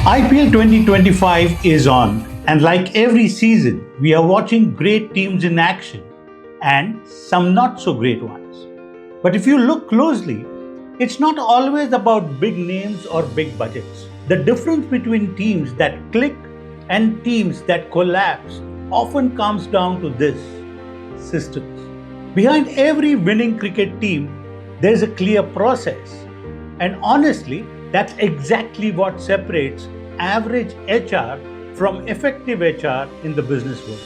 IPL 2025 is on, and like every season, we are watching great teams in action and some not so great ones. But if you look closely, it's not always about big names or big budgets. The difference between teams that click and teams that collapse often comes down to this: systems. Behind every winning cricket team, there's a clear process. And honestly, that's exactly what separates average HR from effective HR in the business world.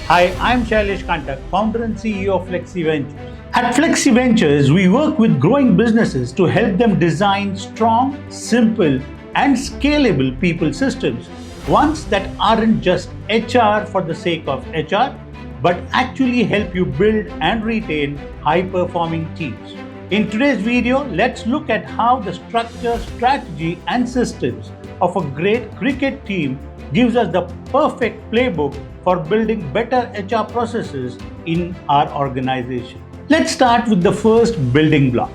Hi, I'm Shailesh Kantak, founder and CEO of Flexi Ventures. At Flexi Ventures, we work with growing businesses to help them design strong, simple, and scalable people systems, ones that aren't just HR for the sake of HR, but actually help you build and retain high-performing teams. In today's video, let's look at how the structure, strategy, and systems of a great cricket team gives us the perfect playbook for building better HR processes in our organization. Let's start with the first building block: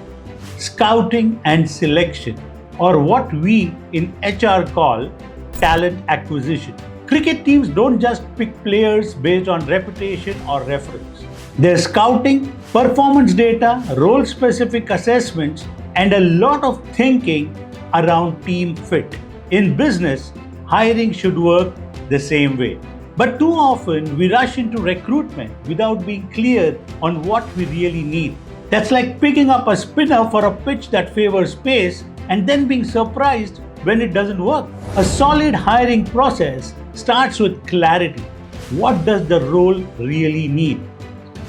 scouting and selection, or what we in HR call talent acquisition. Cricket teams don't just pick players based on reputation or reference. They're scouting, performance data, role-specific assessments, and a lot of thinking around team fit. In business, hiring should work the same way. But too often, we rush into recruitment without being clear on what we really need. That's like picking up a spinner for a pitch that favors pace and then being surprised when it doesn't work. A solid hiring process starts with clarity. What does the role really need?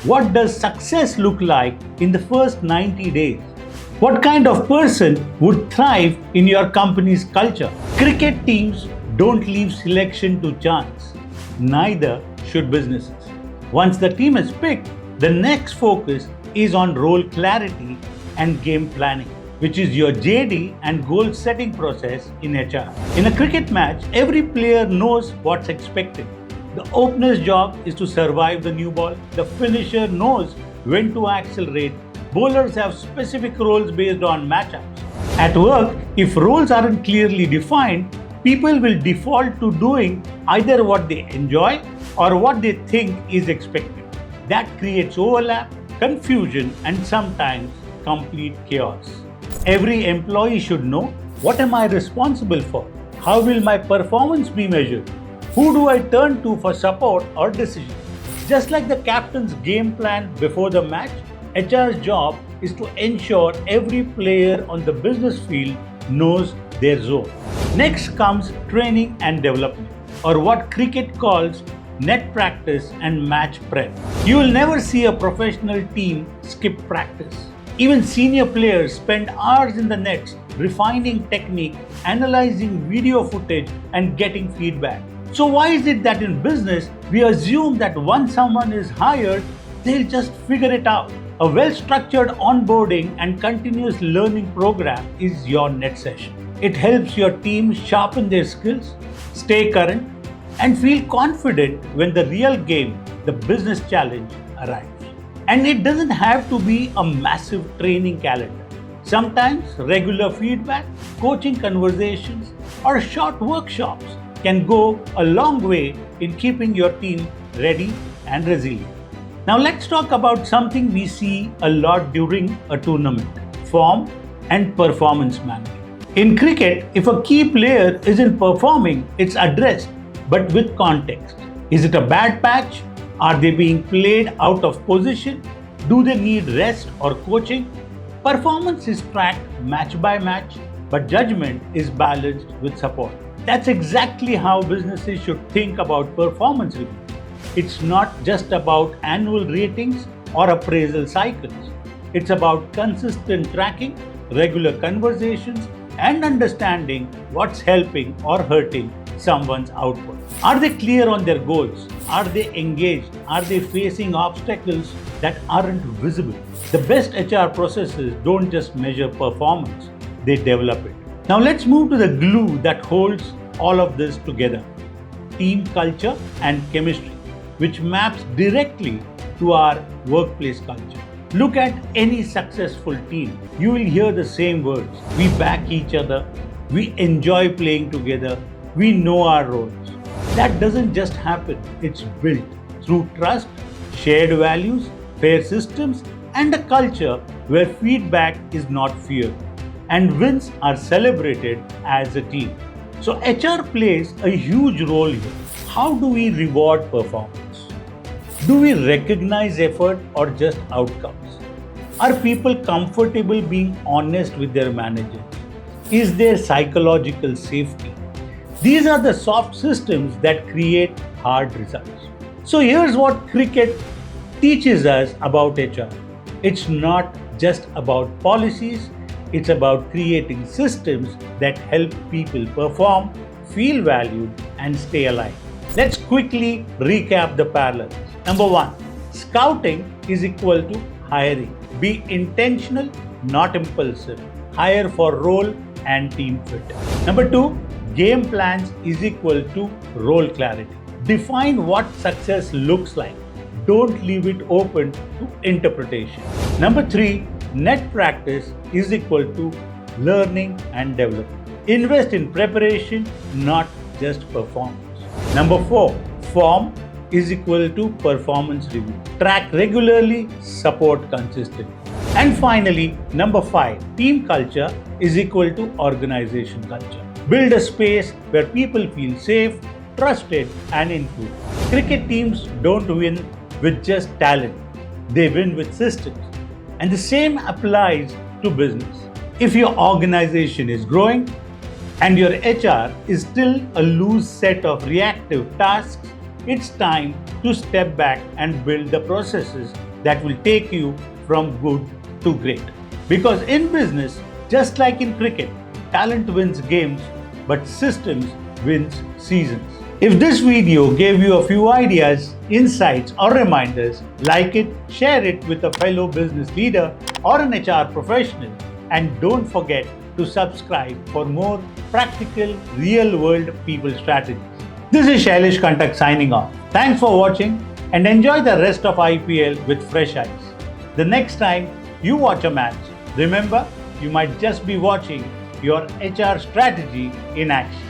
What does success look like in the first 90 days? What kind of person would thrive in your company's culture? Cricket teams don't leave selection to chance. Neither should businesses. Once the team is picked, the next focus is on role clarity and game planning, which is your JD and goal setting process in HR. In a cricket match, every player knows what's expected. The opener's job is to survive the new ball. The finisher knows when to accelerate. Bowlers have specific roles based on matchups. At work, if roles aren't clearly defined, people will default to doing either what they enjoy or what they think is expected. That creates overlap, confusion, and sometimes complete chaos. Every employee should know: what am I responsible for? How will my performance be measured? Who do I turn to for support or decisions? Just like the captain's game plan before the match, HR's job is to ensure every player on the business field knows their zone. Next comes training and development, or what cricket calls net practice and match prep. You will never see a professional team skip practice. Even senior players spend hours in the nets refining technique, analyzing video footage, and getting feedback. So why is it that in business, we assume that once someone is hired, they'll just figure it out? A well-structured onboarding and continuous learning program is your net session. It helps your team sharpen their skills, stay current, and feel confident when the real game, the business challenge, arrives. And it doesn't have to be a massive training calendar. Sometimes regular feedback, coaching conversations, or short workshops can go a long way in keeping your team ready and resilient. Now let's talk about something we see a lot during a tournament: form and performance management. In cricket, if a key player isn't performing, it's addressed, but with context. Is it a bad patch? Are they being played out of position? Do they need rest or coaching? Performance is tracked match by match, but judgment is balanced with support. That's exactly how businesses should think about performance review. It's not just about annual ratings or appraisal cycles. It's about consistent tracking, regular conversations, and understanding what's helping or hurting someone's output. Are they clear on their goals? Are they engaged? Are they facing obstacles that aren't visible? The best HR processes don't just measure performance, they develop it. Now let's move to the glue that holds all of this together: team culture and chemistry, which maps directly to our workplace culture. Look at any successful team. You will hear the same words. We back each other. We enjoy playing together. We know our roles. That doesn't just happen. It's built through trust, shared values, fair systems, and a culture where feedback is not feared and wins are celebrated as a team. So HR plays a huge role here. How do we reward performance? Do we recognize effort or just outcomes? Are people comfortable being honest with their managers? Is there psychological safety? These are the soft systems that create hard results. So here's what cricket teaches us about HR. It's not just about policies, it's about creating systems that help people perform, feel valued, and stay alive. Let's quickly recap the parallels. Number one, scouting is equal to hiring. Be intentional, not impulsive. Hire for role and team fit. Number two, game plans is equal to role clarity. Define what success looks like. Don't leave it open to interpretation. Number three, net practice is equal to learning and development. Invest in preparation, not just performance. Number four, form is equal to performance review. Track regularly, support consistently. And finally, number five, team culture is equal to organization culture. Build a space where people feel safe, trusted, and influenced. Cricket teams don't win with just talent, they win with systems. And the same applies to business. If your organization is growing and your HR is still a loose set of reactive tasks, it's time to step back and build the processes that will take you from good to great. Because in business, just like in cricket, talent wins games, but systems wins seasons. If this video gave you a few ideas, insights, or reminders, like it, share it with a fellow business leader or an HR professional, and don't forget to subscribe for more practical, real-world people strategies. This is Shailesh Kantak signing off. Thanks for watching and enjoy the rest of IPL with fresh eyes. The next time you watch a match, remember, you might just be watching your HR strategy in action.